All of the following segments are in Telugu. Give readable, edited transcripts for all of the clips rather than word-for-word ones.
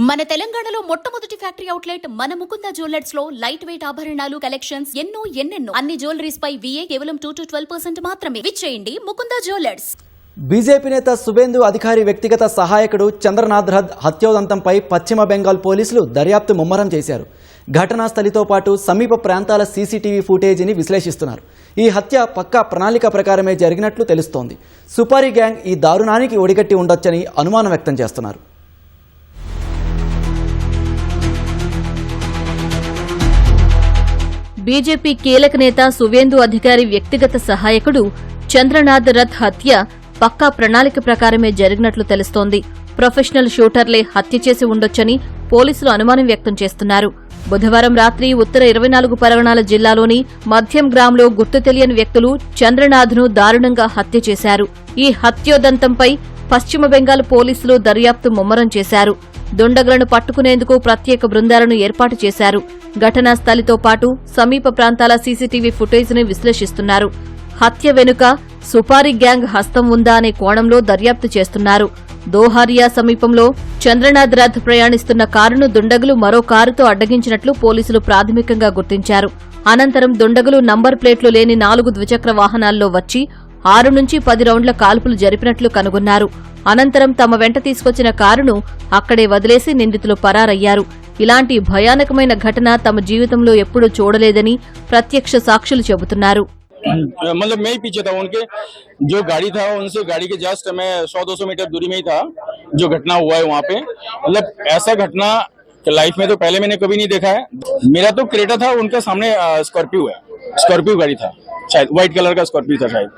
మన తెలంగాణలో మొట్టమొదటి ఫ్యాక్టరీ అవుట్లెట్ మన ముకుంద జ్యువెలర్స్ లో లైట్ వెయిట్ ఆభరణాలు కలెక్షన్స్ ఎన్నెన్నో అన్ని జ్యువెలరీస్ పై VA కేవలం 2 to 12% మాత్రమే. విచ్చేయండి ముకుంద జ్యువెలర్స్. బీజేపీ నేత సువేందు అధికారి వ్యక్తిగత సహాయకుడు చంద్రనాథ్ రథ్ హత్యోదంతంపై పశ్చిమ బెంగాల్ పోలీసులు దర్యాప్తు ముమ్మరం చేశారు. ఘటనా స్థలితో పాటు సమీప ప్రాంతాల సీసీటీవీ ఫుటేజీని విశ్లేషిస్తున్నారు. ఈ హత్య పక్కా ప్రణాళిక ప్రకారమే జరిగినట్లు తెలుస్తోంది. సుపారీ గ్యాంగ్ ఈ దారుణానికి ఒడిగట్టి ఉండొచ్చని అనుమానం వ్యక్తం చేస్తున్నారు. బీజేపీ కీలక నేత సువేందు అధికారి వ్యక్తిగత సహాయకుడు చంద్రనాథ్ రథ్ హత్య పక్కా ప్రణాళిక ప్రకారమే జరిగినట్లు తెలుస్తోంది. ప్రొఫెషనల్ షూటర్లే హత్య చేసి ఉండొచ్చని పోలీసులు అనుమానం వ్యక్తం చేస్తున్నారు. బుధవారం రాత్రి ఉత్తర 24 పరగణాల జిల్లాలోని మధ్యం గ్రామంలో గుర్తు తెలియని వ్యక్తులు చంద్రనాథ్ను దారుణంగా హత్య చేశారు. ఈ హత్యోదంతంపై పశ్చిమ బెంగాల్ పోలీసులు దర్యాప్తు ముమ్మరం చేశారు. దుండగులను పట్టుకునేందుకు ప్రత్యేక బృందాలను ఏర్పాటు చేశారు. ఘటనా స్థలితో పాటు సమీప ప్రాంతాల సీసీటీవీ ఫుటేజ్ని విశ్లేషిస్తున్నారు. హత్య వెనుక సుపారీ గ్యాంగ్ హస్తం ఉందా అనే కోణంలో దర్యాప్తు చేస్తున్నారు. దోహారియా సమీపంలో చంద్రనాథ్ రథ్ ప్రయాణిస్తున్న కారును దుండగులు మరో కారుతో అడ్డగించినట్లు పోలీసులు ప్రాథమికంగా గుర్తించారు. అనంతరం దుండగులు నంబర్ ప్లేట్లు లేని 4 ద్విచక్ర వాహనాల్లో వచ్చి 6 నుంచి 10 రౌండ్ల కాల్పులు జరిపినట్లు కనుగొన్నారు. అనంతరం తమ వెంట తీసుకొచ్చిన కారును అక్కడే వదిలేసి నిందితులు పరారయ్యారు. ఇలాంటి భయానకమైన ఘటన తమ జీవితంలో ఎప్పుడూ చూడలేదని ప్రత్యక్ష సాక్షులు చెబుతున్నారు. मतलब मैं ही पीछे था, उनके जो गाड़ी था उनसे गाड़ी के जस्ट मैं 100-200 मीटर दूरी में ही था जो घटना हुआ है वहाँ पे. मतलब ऐसा घटना लाइफ में तो पहले मैंने कभी नहीं देखा है. मेरा तो क्रेटा था, उनके सामने स्कॉर्पियो है, स्कॉर्पियो गाड़ी था शायद, व्हाइट कलर का स्कॉर्पियो था शायद.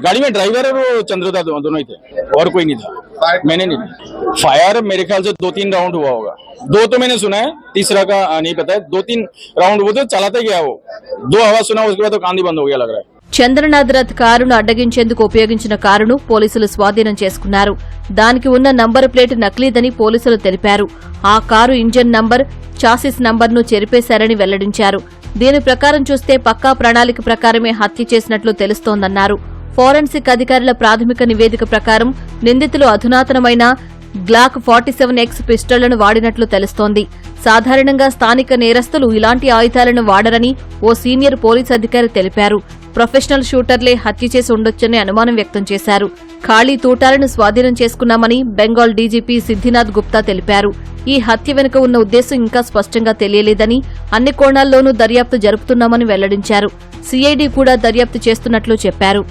गाड़ी में ड्राइवर और वो चंद्रदा दोनों ही थे और कोई नहीं था. मैंने नहीं फायर, मेरे ख्याल से 2-3 राउंड हुआ होगा. 2 तो मैंने सुना है, तीसरा का नहीं पता है. 2-3 राउंड वो तो चलाते गया, वो 2 आवाज सुना, उसके बाद तो कान ही बंद हो गया लग रहा है. చంద్రనాథ్ రథ్ కారును అడ్డగించేందుకు ఉపయోగించిన కారును పోలీసులు స్వాధీనం చేసుకున్నారు. దానికి ఉన్న నంబర్ ప్లేట్ నకిలీదని పోలీసులు తెలిపారు. ఆ కారు ఇంజన్ నంబర్, చాసిస్ నంబర్ను చెరిపేశారని వెల్లడించారు. దీని ప్రకారం చూస్తే పక్కా ప్రణాళిక ప్రకారమే హత్య చేసినట్లు తెలుస్తోందన్నారు. ఫోరెన్సిక్ అధికారుల ప్రాథమిక నివేదిక ప్రకారం నిందితులు అధునాతనమైన గ్లాక్ 47X పిస్టళ్లను వాడినట్లు తెలుస్తోంది. సాధారణంగా స్థానిక నేరస్తులు ఇలాంటి ఆయుధాలను వాడరని ఓ సీనియర్ పోలీస్ అధికారి తెలిపారు. ప్రొఫెషనల్ షూటర్లే హత్య చేసి ఉండొచ్చని అనుమానం వ్యక్తం చేశారు. ఖాళీ తూటాలను స్వాధీనం చేసుకున్నామని బెంగాల్ డీజీపీ సిద్దినాథ్ గుప్తా తెలిపారు. ఈ హత్య వెనుక ఉన్న ఉద్దేశం ఇంకా స్పష్టంగా తెలియలేదని, అన్ని కోణాల్లోనూ దర్యాప్తు జరుపుతున్నామని వెల్లడించారు. సిఐడి కూడా దర్యాప్తు చేస్తున్నట్లు చెప్పారు.